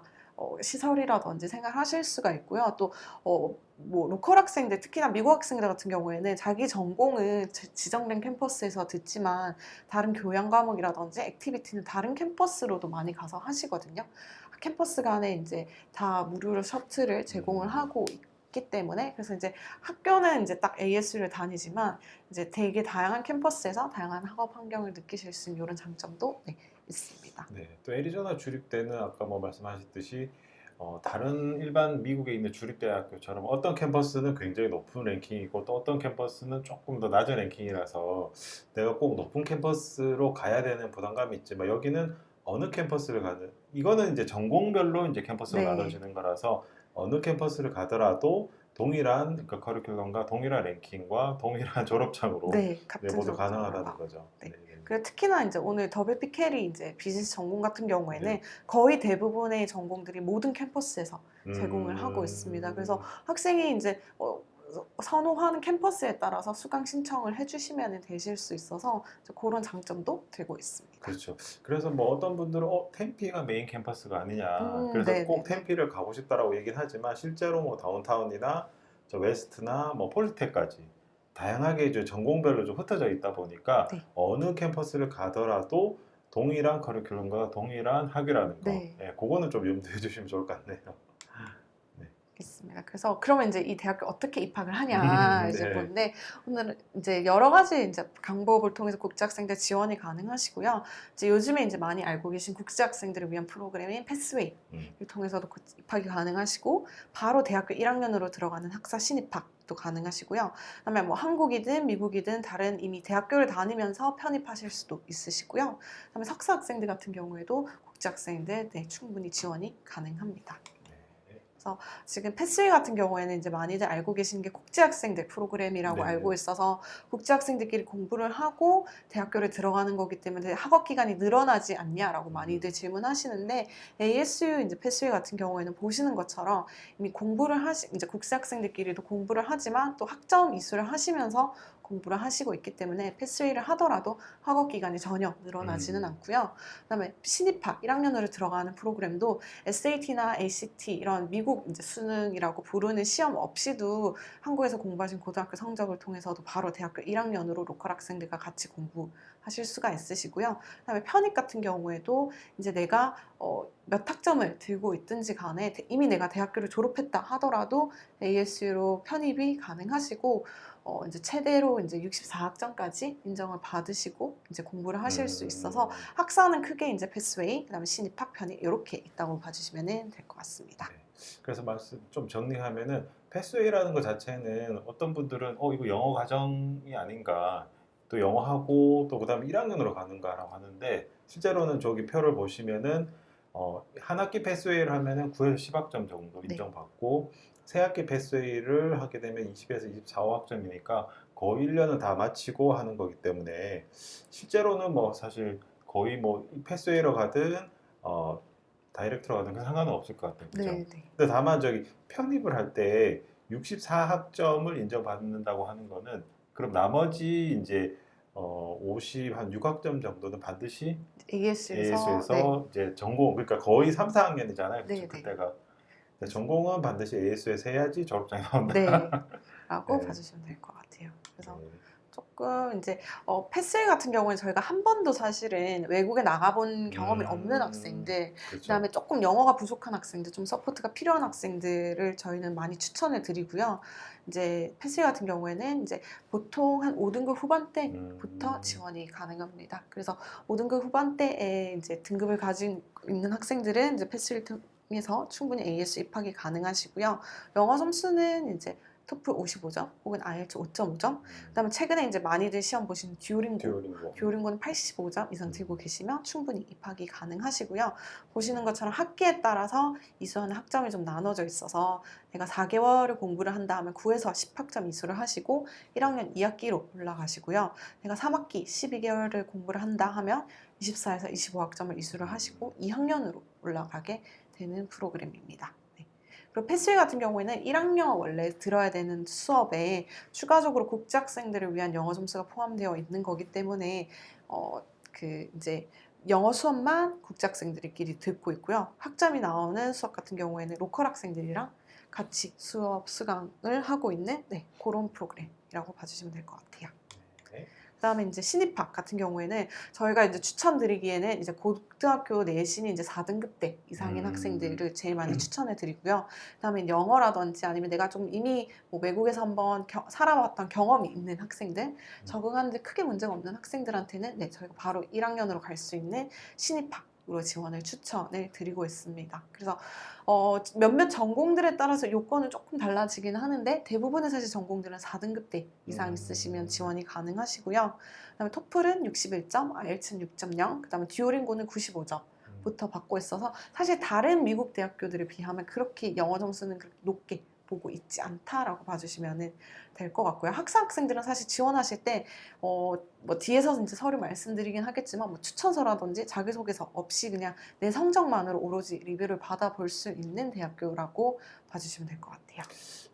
시설이라든지 생활하실 수가 있고요. 또 뭐 로컬 학생들 특히나 미국 학생들 같은 경우에는 자기 전공은 지정된 캠퍼스에서 듣지만 다른 교양 과목이라든지 액티비티는 다른 캠퍼스로도 많이 가서 하시거든요. 캠퍼스 간에 이제 다 무료로 셔틀을 제공을 하고 있기 때문에 그래서 이제 학교는 이제 딱 ASU를 다니지만 이제 되게 다양한 캠퍼스에서 다양한 학업 환경을 느끼실 수 있는 이런 장점도 네, 있습니다. 네. 또 애리조나 주립대는 아까 뭐 말씀하셨듯이 다른 일반 미국에 있는 주립대학교처럼 어떤 캠퍼스는 굉장히 높은 랭킹이고 또 어떤 캠퍼스는 조금 더 낮은 랭킹이라서 내가 꼭 높은 캠퍼스로 가야 되는 부담감이 있지만 여기는 어느 캠퍼스를 가든 이거는 이제 전공별로 이제 캠퍼스가 네. 나눠지는 거라서 어느 캠퍼스를 가더라도 동일한 그 커리큘럼과 동일한 랭킹과 동일한 졸업장으로 네, 네, 같은 모두 졸업장으로 가능하다는 나. 거죠. 네, 네. 네, 그리고 특히나 이제 오늘 더블 피켈이 이제 비즈니스 전공 같은 경우에는 네. 거의 대부분의 전공들이 모든 캠퍼스에서 제공을 하고 있습니다. 그래서 음, 학생이 이제 선호하는 캠퍼스에 따라서 수강 신청을 해주시면 되실 수 있어서 이제 그런 장점도 들고 있습니다. 그렇죠. 그래서 뭐 어떤 분들은 템피가 메인 캠퍼스가 아니냐. 그래서 꼭 네네네. 템피를 가고 싶다라고 얘기는 하지만 실제로 뭐 다운타운이나 저 웨스트나 뭐 폴리텍까지 다양하게 이제 전공별로 좀 흩어져 있다 보니까 네. 어느 캠퍼스를 가더라도 동일한 커리큘럼과 동일한 학위라는 거. 네. 예, 그거는 좀 염두해 주시면 좋을 것 같네요. 네. 있습니다. 그래서 그러면 이제 이 대학교 어떻게 입학을 하냐 이제 네. 건데 오늘은 이제 여러 가지 이제 방법을 통해서 국제학생들 지원이 가능하시고요. 이제 요즘에 이제 많이 알고 계신 국제학생들을 위한 프로그램인 패스웨이를 음, 통해서도 입학이 가능하시고 바로 대학교 1학년으로 들어가는 학사 신입학도 가능하시고요. 그다음에 뭐 한국이든 미국이든 다른 이미 대학교를 다니면서 편입하실 수도 있으시고요. 그다음에 석사 학생들 같은 경우에도 국제학생들 네, 충분히 지원이 가능합니다. 네. 그래서 지금 패스웨이 같은 경우에는 이제 많이들 알고 계시는 게 국제학생들 프로그램이라고 네. 네. 알고 있어서 국제학생들끼리 공부를 하고 대학교를 들어가는 거기 때문에 학업 기간이 늘어나지 않냐라고 많이들 질문하시는데 ASU 이제 패스웨이 같은 경우에는 보시는 것처럼 이미 이제 국제학생들끼리도 공부를 하지만 또 학점 이수를 하시면서 공부를 하시고 있기 때문에 패스웨이를 하더라도 학업 기간이 전혀 늘어나지는 않고요. 그다음에 신입학 1학년으로 들어가는 프로그램도 SAT나 ACT 이런 미국 이제 수능이라고 부르는 시험 없이도 한국에서 공부하신 고등학교 성적을 통해서도 바로 대학교 1학년으로 로컬 학생들과 같이 공부하실 수가 있으시고요. 그다음에 편입 같은 경우에도 이제 내가 몇 학점을 들고 있든지 간에 이미 내가 대학교를 졸업했다 하더라도 ASU로 편입이 가능하시고 이제 최대로 이제 64학점까지 인정을 받으시고 이제 공부를 하실 수 있어서 학사는 크게 이제 패스웨이, 그다음에 신입학, 편입 이렇게 있다고 봐주시면 될 것 같습니다. 네. 그래서 말씀 좀 정리하면은 패스웨이라는 것 자체는 어떤 분들은 이거 영어 과정이 아닌가 또 영어하고 또 그다음에 1학년으로 가는가라고 하는데 실제로는 저기 표를 보시면은 한 학기 패스웨이를 하면은 9에서 10학점 정도 네. 인정받고 세 학기 패스웨이를 하게 되면 20에서 24학점이니까 거의 1년을 다 마치고 하는 거기 때문에 실제로는 뭐 사실 거의 뭐 패스웨이로 가든 어, 다이렉트로 가든 그 상관은 없을 것 같아요. 그죠? 네, 네. 근데 다만 저기 편입을 할 때 64학점을 인정받는다고 하는 거는 그럼 나머지 이제 50, 한 6학점 정도는 반드시 AS에서 네, AS에서 이제 전공, 그러니까 거의 3, 4학년이잖아요. 그쵸? 네, 네. 그때가. 근데 그래서 전공은 반드시 AS에서 해야지 졸업장이 나온다. 네, 라고 네. 봐주시면 될 것 같아요. 그래서 네. 조금 이제 패스웨이 같은 경우는 저희가 한 번도 사실은 외국에 나가본 경험이 없는 학생들, 그렇죠. 그다음에 조금 영어가 부족한 학생들, 좀 서포트가 필요한 학생들을 저희는 많이 추천을 드리고요. 이제 패스웨이 같은 경우에는 이제 보통 한 5등급 후반대부터 음, 지원이 가능합니다. 그래서 5등급 후반대에 이제 등급을 가지고 있는 학생들은 이제 패스웨이 통해서 충분히 AS 입학이 가능하시고요. 영어 점수는 이제 토플 55점 혹은 IELTS 5.5점. 그다음에 최근에 이제 많이들 시험 보신 듀오링고. 듀오링고는 85점 이상 음, 들고 계시면 충분히 입학이 가능하시고요. 보시는 것처럼 학기에 따라서 이수하는 학점이 좀 나눠져 있어서 내가 4개월을 공부를 한다 하면 9에서 10학점 이수를 하시고 1학년 2학기로 올라가시고요. 내가 3학기 12개월을 공부를 한다 하면 24에서 25학점을 이수를 하시고 2학년으로 올라가게 되는 프로그램입니다. 네. 그리고 패스웨이 같은 경우에는 1학년 원래 들어야 되는 수업에 추가적으로 국제학생들을 위한 영어 점수가 포함되어 있는 거기 때문에 이제 영어 수업만 국제학생들끼리 듣고 있고요. 학점이 나오는 수업 같은 경우에는 로컬 학생들이랑 같이 수업 수강을 하고 있는 네, 그런 프로그램이라고 봐주시면 될 것 같아요. 네. 그다음에 이제 신입학 같은 경우에는 저희가 이제 추천드리기에는 이제 고등학교 내신이 이제 4등급대 이상인 학생들을 제일 많이 추천해 드리고요. 그다음에 영어라든지 아니면 내가 좀 이미 뭐 외국에서 한번 살아봤던 경험이 있는 학생들, 적응하는데 크게 문제가 없는 학생들한테는 네, 저희가 바로 1학년으로 갈 수 있는 신입학 으로 지원을 추천을 드리고 있습니다. 그래서 몇몇 전공들에 따라서 요건은 조금 달라지긴 하는데 대부분의 사실 전공들은 4등급대 이상 있으시면 지원이 가능하시고요. 그다음에 토플은 61점, 아이엘츠는 6.0, 그다음에 듀오링고는 95점부터 받고 있어서 사실 다른 미국 대학교들에 비하면 그렇게 영어 점수는 그렇게 높게 보고 있지 않다라고 봐주시면 될 것 같고요. 학생들은 사실 지원하실 때 뭐 뒤에서 이제 서류 말씀드리긴 하겠지만 뭐 추천서라든지 자기소개서 없이 그냥 내 성적만으로 오로지 리뷰를 받아볼 수 있는 대학교라고 봐주시면 될 것 같아요.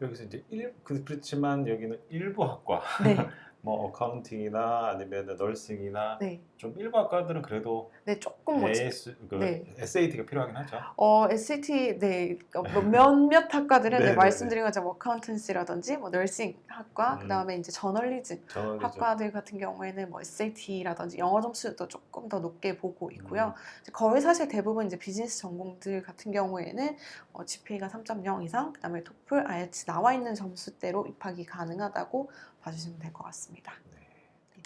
여기서 이제 그렇지만 여기는 일부 학과 네, 뭐 어카운팅이나 아니면 너싱이나 네, 좀 일부 학과들은 그래도 네 조금 뭐 네. SAT가 필요하긴 하죠. SAT, 네, 뭐 몇몇 학과들은 네, 네네네. 말씀드린 것처럼 뭐 어카운턴시라든지 뭐 널싱 학과, 그 다음에 이제 저널리즘 저널리즘. 학과들 같은 경우에는 뭐 SAT라든지 영어 점수도 조금 더 높게 보고 있고요. 거의 사실 대부분 이제 비즈니스 전공들 같은 경우에는 GPA가 3.0 이상, 그 다음에 토플, IELTS 나와 있는 점수대로 입학이 가능하다고 봐주시면 될 것 같습니다. 네.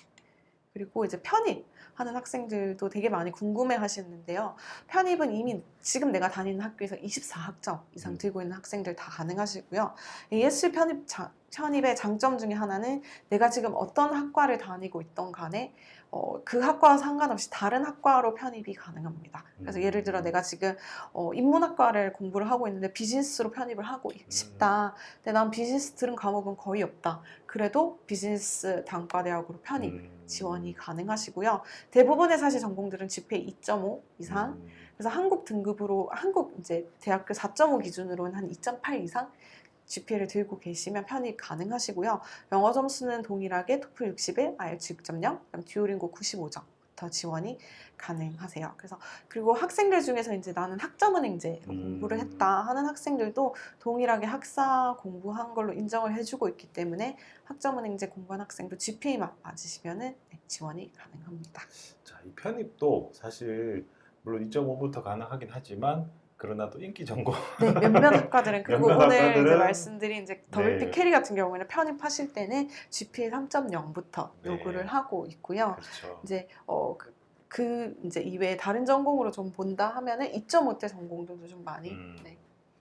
그리고 이제 편입하는 학생들도 되게 많이 궁금해 하시는데요. 편입은 이미 지금 내가 다니는 학교에서 24학점 이상 들고 있는 학생들 다 가능하시고요. AS 편입의 장점 중에 하나는 내가 지금 어떤 학과를 다니고 있던 간에 그 학과와 상관없이 다른 학과로 편입이 가능합니다. 그래서 예를 들어 내가 지금 인문학과를 공부를 하고 있는데 비즈니스로 편입을 하고 싶다. 근데 난 비즈니스 들은 과목은 거의 없다. 그래도 비즈니스 단과대학으로 편입 지원이 가능하시고요. 대부분의 사실 전공들은 GPA 2.5 이상. 그래서 한국 등급으로 한국 이제 대학교 4.5 기준으로는 한 2.8 이상 GPA를 들고 계시면 편입 가능하시고요. 영어 점수는 동일하게 토플 61, IELTS 6.0, 그다음 듀오링고 95점부터 지원이 가능하세요. 그래서 그리고 학생들 중에서 이제 나는 학점은행제로 공부를 했다 하는 학생들도 동일하게 학사 공부한 걸로 인정을 해주고 있기 때문에 학점은행제 공부한 학생도 GPA만 맞으시면은 지원이 가능합니다. 자, 이 편입도 사실 물론 2.5부터 가능하긴 하지만 그러나 또 인기 전공 네, 몇몇 학과들은 그리고 몇몇 오늘 이제 학과들은 말씀드린 이제 WP 네. 캐리 같은 경우에는 편입하실 때는 GPA 3.0부터 네. 요구를 하고 있고요. 그렇죠. 이제 그 이제 이외에 다른 전공으로 좀 본다 하면은 2.5대 전공들도 좀 많이 네,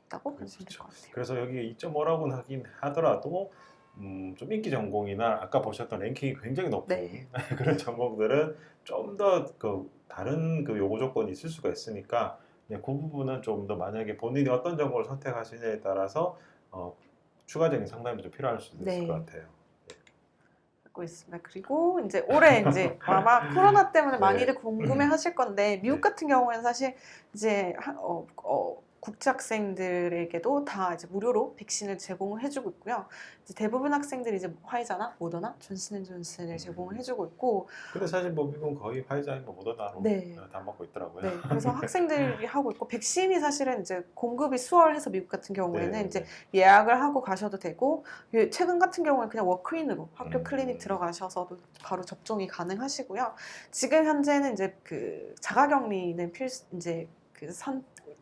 있다고 보시면 될 것 같아요. 그래서 여기 2.5라고는 하긴 하더라도 좀 인기 전공이나 아까 보셨던 랭킹이 굉장히 높은 네. 그런 전공들은 좀 더 그 다른 그 요구 조건이 있을 수가 있으니까 그 부분은 좀 더 만약에 본인이 어떤 전공을 선택하시냐에 따라서 추가적인 상담이 좀 필요할 수도 있을 것 같아요. 하고 있습니다. 그리고 이제 올해 이제 아마 코로나 때문에 네. 많이들 궁금해하실 건데 미국 네. 같은 경우에는 사실 이제 국제 학생들에게도 다 이제 무료로 백신을 제공을 해주고 있고요. 이제 대부분 학생들이 이제 화이자나 모더나, 존슨앤존슨을 제공을 해주고 있고. 근데 사실 뭐 미국은 거의 화이자인 뭐 모더나로 네. 다 먹고 있더라고요. 네, 그래서 학생들이 하고 있고 백신이 사실은 이제 공급이 수월해서 미국 같은 경우에는 네, 이제 네. 예약을 하고 가셔도 되고 최근 같은 경우는 그냥 워크인으로 학교 클리닉 들어가셔서도 바로 접종이 가능하시고요. 지금 현재는 이제 그 자가격리는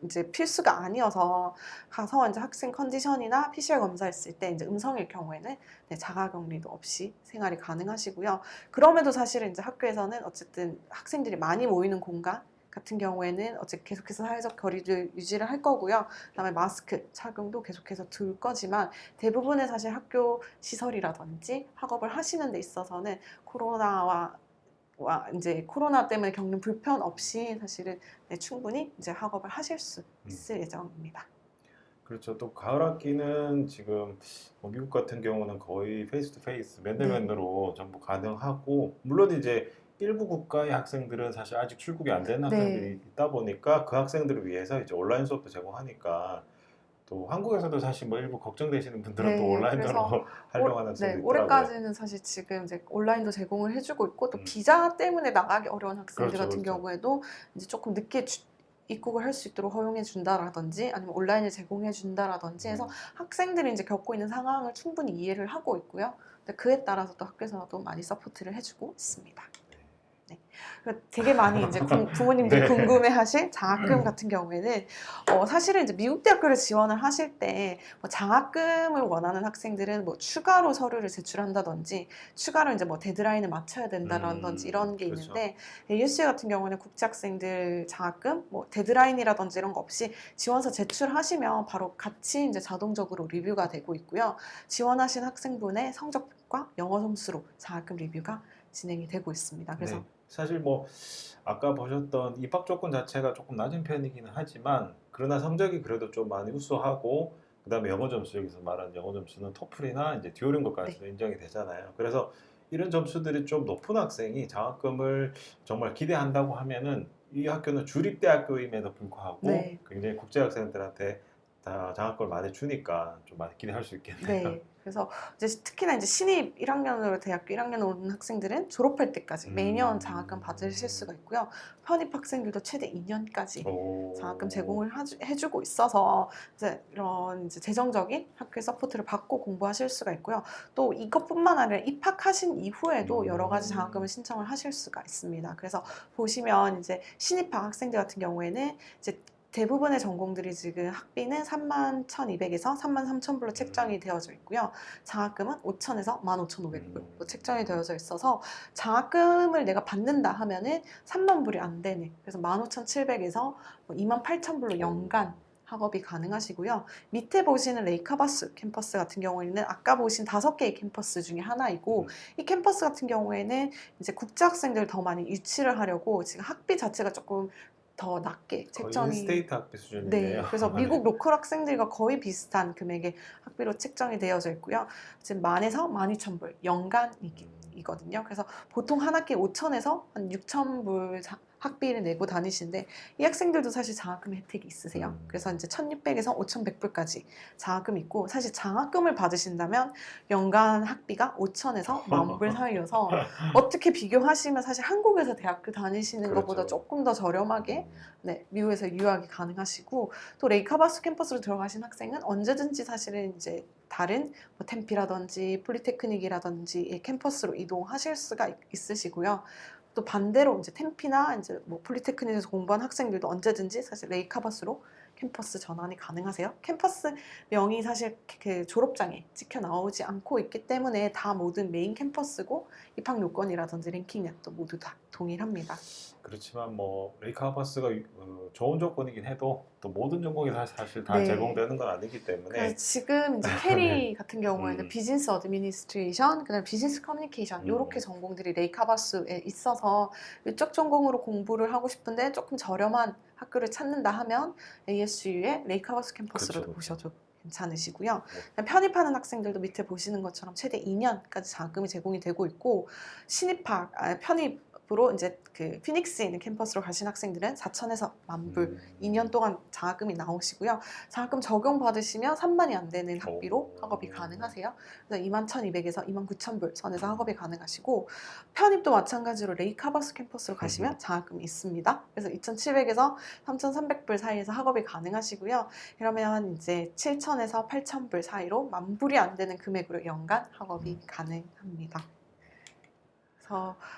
이제 필수가 아니어서 가서 이제 학생 컨디션이나 PCR 검사했을 때 이제 음성일 경우에는 네, 자가격리도 없이 생활이 가능하시고요. 그럼에도 사실은 이제 학교에서는 어쨌든 학생들이 많이 모이는 공간 같은 경우에는 어쨌든 계속해서 사회적 거리를 유지를 할 거고요. 그다음에 마스크 착용도 계속해서 둘 거지만 대부분의 사실 학교 시설이라든지 학업을 하시는 데 있어서는 이제 코로나 때문에 겪는 불편 없이 사실은 네, 충분히 이제 학업을 하실 수 있을 예정입니다. 그렇죠. 또 가을 학기는 지금 뭐 미국 같은 경우는 거의 페이스 투 페이스 면대면으로 전부 가능하고 물론 이제 일부 국가의 학생들은 사실 아직 출국이 안 되는 학생들이 있다 보니까 그 학생들을 위해서 이제 온라인 수업도 제공하니까 또 한국에서도 사실 뭐 일부 걱정되시는 분들은 또 온라인으로 활용하는 학생도 있더라고요. 올해까지는 사실 지금 이제 온라인도 제공을 해주고 있고 또 비자 때문에 나가기 어려운 학생들 같은 경우에도 이제 조금 늦게 입국을 할 수 있도록 허용해 준다라든지 아니면 온라인을 제공해 준다라든지 해서 학생들이 이제 겪고 있는 상황을 충분히 이해를 하고 있고요. 근데 그에 따라서 또 학교에서도 많이 서포트를 해주고 있습니다. 네. 그러니까 되게 많이 이제 부모님들이 네. 궁금해하실 장학금 같은 경우에는 사실은 이제 미국 대학교를 지원을 하실 때 뭐 장학금을 원하는 학생들은 뭐 추가로 서류를 제출한다든지 추가로 이제 뭐 데드라인을 맞춰야 된다든지 이런 게 그렇죠. 있는데 ASU 같은 경우는 국제 학생들 장학금 뭐 데드라인이라든지 이런 거 없이 지원서 제출하시면 바로 같이 이제 자동적으로 리뷰가 되고 있고요. 지원하신 학생분의 성적과 영어 점수로 장학금 리뷰가 진행이 되고 있습니다. 그래서 네. 사실 뭐 아까 보셨던 입학 조건 자체가 조금 낮은 편이기는 하지만 그러나 성적이 그래도 좀 많이 우수하고 그다음에 영어 점수 여기서 말하는 영어 점수는 토플이나 이제 듀오링고까지도 인정이 되잖아요. 그래서 이런 점수들이 좀 높은 학생이 장학금을 정말 기대한다고 하면은 이 학교는 주립대학교임에도 불구하고 네. 굉장히 국제 학생들한테 다 장학금을 많이 주니까 좀 많이 기대할 수 있겠네요. 네. 그래서 이제 특히나 이제 신입 1학년으로 대학교 1학년 오는 학생들은 졸업할 때까지 매년 장학금 받으실 수가 있고요. 편입 학생들도 최대 2년까지 오. 장학금 제공을 해주고 있어서 이제 이런 이제 재정적인 학교의 서포트를 받고 공부하실 수가 있고요. 또 이것뿐만 아니라 입학하신 이후에도 여러 가지 장학금을 신청을 하실 수가 있습니다. 그래서 보시면 이제 신입학 학생들 같은 경우에는 이제 대부분의 전공들이 지금 학비는 31,200에서 33,000불로 책정이 되어져 있고요. 장학금은 5,000에서 15,500불로 책정이 되어져 있어서 장학금을 내가 받는다 하면은 3만 불이 안 되는 그래서 15,700에서 28,000불로 연간 학업이 가능하시고요. 밑에 보시는 레이카바스 캠퍼스 같은 경우에는 아까 보신 5개의 캠퍼스 중에 하나이고 이 캠퍼스 같은 경우에는 이제 국제 학생들을 더 많이 유치를 하려고 지금 학비 자체가 조금 더 낮게 거의 책정이 인스테이트 학비 수준이네요. 네, 그래서 미국 로컬 학생들과 거의 비슷한 금액의 학비로 책정이 되어져 있고요. 지금 10,000에서 12,000불 연간이거든요. 그래서 보통 한 학기에 5,000에서 한 6,000불 학비를 내고 다니시는데 이 학생들도 사실 장학금 혜택이 있으세요. 그래서 이제 1,600에서 5,100불까지 장학금이 있고 사실 장학금을 받으신다면 연간 학비가 5,000에서 10,000불 사이여서 어떻게 비교하시면 사실 한국에서 대학교 다니시는 것보다 그렇죠. 조금 더 저렴하게 네, 미국에서 유학이 가능하시고 또 레이카바스 캠퍼스로 들어가신 학생은 언제든지 사실은 이제 다른 뭐 템피라든지 폴리테크닉이라든지 이 캠퍼스로 이동하실 수가 있으시고요. 또 반대로 이제 템피나 이제 뭐 폴리테크닉에서 공부한 학생들도 언제든지 사실 레이카바스로 캠퍼스 전환이 가능하세요. 캠퍼스 명이 사실 그 졸업장에 찍혀 나오지 않고 있기 때문에 다 모든 메인 캠퍼스고 입학 요건이라든지 랭킹 앱도 모두 다 동일합니다. 그렇지만 뭐 레이카버스가 좋은 조건이긴 해도 또 모든 전공이 사실 다 네. 제공되는 건 아니기 때문에 그래서 지금 이제 캐리 같은 경우에는 비즈니스 어드미니스트레이션, 그다음에 비즈니스 커뮤니케이션 이렇게 전공들이 레이카바스에 있어서 이쪽 전공으로 공부를 하고 싶은데 조금 저렴한 학교를 찾는다 하면 ASU의 레이카바스 캠퍼스로 그렇죠. 보셔도 괜찮으시고요. 편입하는 학생들도 밑에 보시는 것처럼 최대 2년까지 장학금이 제공이 되고 있고 편입 으로 이제 그 피닉스에 있는 캠퍼스로 가신 학생들은 4,000에서 10,000불 2년 동안 장학금이 나오시고요. 장학금 적용 받으시면 3만이 안 되는 학비로 학업이 가능하세요. 그래서 21,200에서 29,000불 선에서 학업이 가능하시고 편입도 마찬가지로 레이카바스 캠퍼스로 가시면 장학금이 있습니다. 그래서 2,700에서 3,300불 사이에서 학업이 가능하시고요. 이러면 이제 7,000에서 8,000불 사이로 10,000불이 안 되는 금액으로 연간 학업이 가능합니다.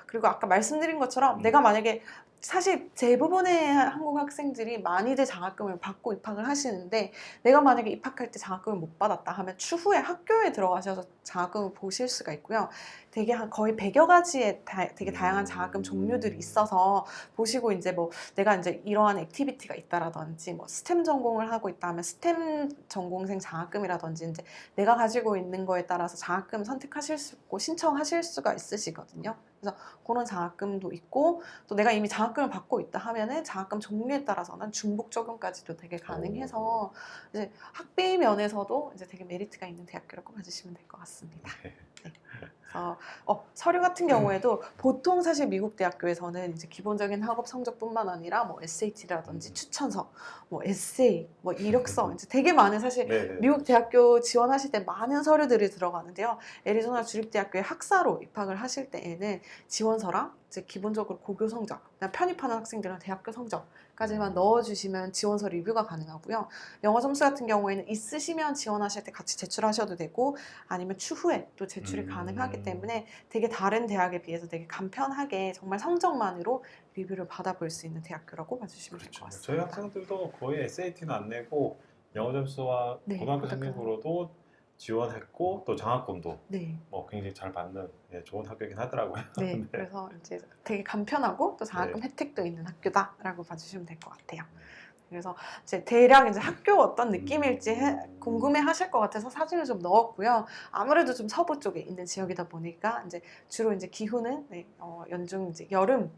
그리고 아까 말씀드린 것처럼 내가 만약에 사실 대부분의 한국 학생들이 많이들 장학금을 받고 입학을 하시는데 내가 만약에 입학할 때 장학금을 못 받았다 하면 추후에 학교에 들어가셔서 장학금을 보실 수가 있고요. 되게 거의 100여 가지의 되게 다양한 장학금 종류들이 있어서 보시고 이제 뭐 내가 이제 이러한 액티비티가 있다라든지 뭐 스템 전공을 하고 있다 하면 스템 전공생 장학금이라든지 이제 내가 가지고 있는 거에 따라서 장학금 선택하실 수 있고 신청하실 수가 있으시거든요. 그래서 그런 장학금도 있고 또 내가 이미 장학금을 받고 있다 하면은 장학금 종류에 따라서는 중복 적용까지도 되게 가능해서 이제 학비 면에서도 이제 되게 메리트가 있는 대학교라고 봐주시면 될 것 같습니다. 네. 그래서 서류 같은 경우에도 보통 사실 미국 대학교에서는 이제 기본적인 학업 성적뿐만 아니라 뭐 SAT라든지 추천서, 뭐 에세이, 뭐 이력서 이제 되게 많은 사실 네네. 미국 대학교 지원하실 때 많은 서류들이 들어가는데요. 애리조나 주립대학교에 학사로 입학을 하실 때에는 지원서랑 이제 기본적으로 고교 성적, 그다음 편입하는 학생들은 대학교 성적까지만 넣어주시면 지원서 리뷰가 가능하고요. 영어 점수 같은 경우에는 있으시면 지원하실 때 같이 제출하셔도 되고 아니면 추후에 또 제출이 가능하기 때문에 되게 다른 대학에 비해서 되게 간편하게 정말 성적만으로 리뷰를 받아볼 수 있는 대학교라고 봐주시면 될 것 그렇죠. 같습니다. 저희 학생들도 거의 SAT는 안 내고 영어 점수와 네, 고등학교 어떡해요? 성적으로도 지원했고 또 장학금도 네. 뭐 굉장히 잘 받는 좋은 학교이긴 하더라고요. 네, 네. 그래서 이제 되게 간편하고 또 장학금 네. 혜택도 있는 학교다라고 봐주시면 될 것 같아요. 그래서 이제 대략 이제 학교 어떤 느낌일지 궁금해하실 것 같아서 사진을 좀 넣었고요. 아무래도 좀 서부 쪽에 있는 지역이다 보니까 이제 주로 이제 기후는 연중 이제 여름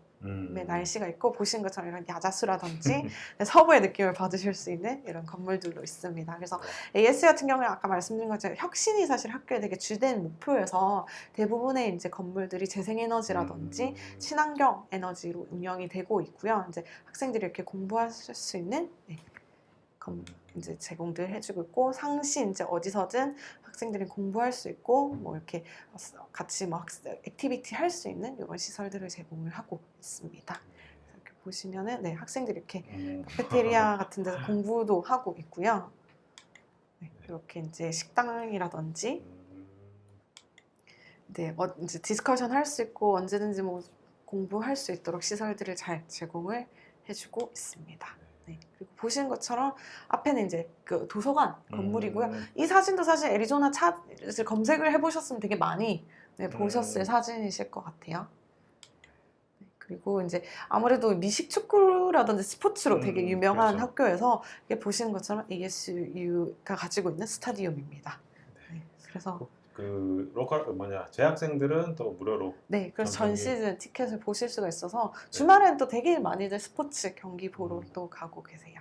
날씨가 있고 보신 것처럼 이런 야자수라든지 서부의 느낌을 받으실 수 있는 이런 건물들도 있습니다. 그래서 AS 같은 경우에 아까 말씀드린 것처럼 혁신이 사실 학교의 되게 주된 목표여서 대부분의 이제 건물들이 재생에너지라든지 친환경 에너지로 운영이 되고 있고요. 이제 학생들이 이렇게 공부하실 수 있는 이제 제공들 해주고 있고 상시 이제 어디서든 학생들이 공부할 수 있고 뭐 이렇게 같이 뭐 액티비티 할 수 있는 이런 시설들을 제공을 하고 있습니다. 이렇게 보시면은 네, 학생들이 이렇게 카페테리아 같은 데서 공부도 하고 있고요. 네, 이렇게 이제 식당이라든지 네, 이제 디스커션 할 수 있고 언제든지 뭐 공부할 수 있도록 시설들을 잘 제공을 해주고 있습니다. 네, 그리고 보시는 것처럼 앞에는 이제 그 도서관 건물이고요. 이 사진도 사실 애리조나 검색을 해보셨으면 되게 많이 보셨을 사진이실 것 같아요. 네, 그리고 이제 아무래도 미식 축구라든지 스포츠로 되게 유명한 그렇죠. 학교에서 이게 보시는 것처럼 ASU가 가지고 있는 스타디움입니다. 네, 그래서 그 로컬 재학생들은 또 무료로 네, 그래서 전 경기. 시즌 티켓을 보실 수가 있어서 주말엔 또 되게 많이들 스포츠 경기 보러 또 가고 계세요.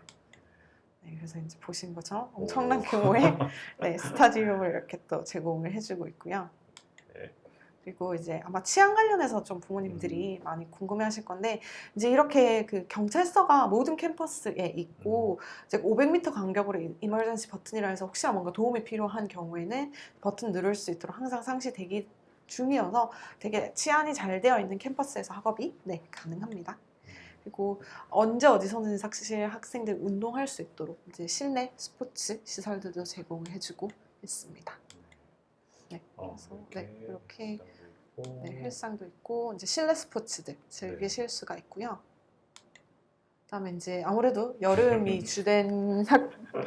네, 그래서 이제 보신 것처럼 엄청난 규모의 네, 스타디움을 이렇게 또 제공을 해주고 있고요. 네. 그리고 이제 아마 치안 관련해서 좀 부모님들이 많이 궁금해하실 건데 이제 이렇게 그 경찰서가 모든 캠퍼스에 있고 이제 500m 간격으로 이머전시 버튼이라 해서 혹시나 뭔가 도움이 필요한 경우에는 버튼 누를 수 있도록 항상 상시 대기 중이어서 되게 치안이 잘 되어 있는 캠퍼스에서 학업이 가능합니다. 그리고 언제 어디서는 사실 학생들 운동할 수 있도록 이제 실내 스포츠 시설들도 제공을 해주고 있습니다. 네, 그래서 이렇게 헬스장도 있고 이제 실내 스포츠들 즐기실 수가 있고요. 그다음에 이제 아무래도 여름이 주된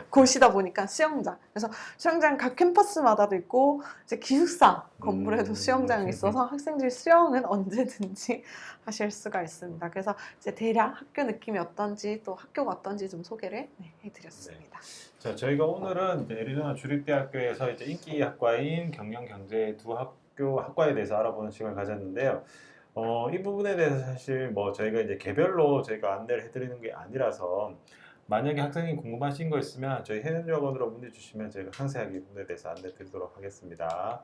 곳이다 보니까 수영장. 그래서 수영장 각 캠퍼스마다도 있고 이제 기숙사 건물에도 수영장이 있어서 학생들이 수영은 언제든지 하실 수가 있습니다. 그래서 이제 대략 학교 느낌이 어떤지 또 학교가 어떤지 좀 소개를 해드렸습니다. 자, 저희가 오늘은 이제 애리조나 주립대학교에서 이제 인기 학과인 경영경제 두 학과에 대해서 알아보는 시간을 가졌는데요. 이 부분에 대해서 사실 뭐 저희가 이제 개별로 저희가 안내를 해드리는 게 아니라서 만약에 학생이 궁금하신 거 있으면 저희 해운여관으로 문의 주시면 저희가 상세하게 이 부분에 대해서 안내 드리도록 하겠습니다.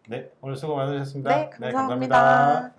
네, 오늘 수고 많으셨습니다. 네, 감사합니다.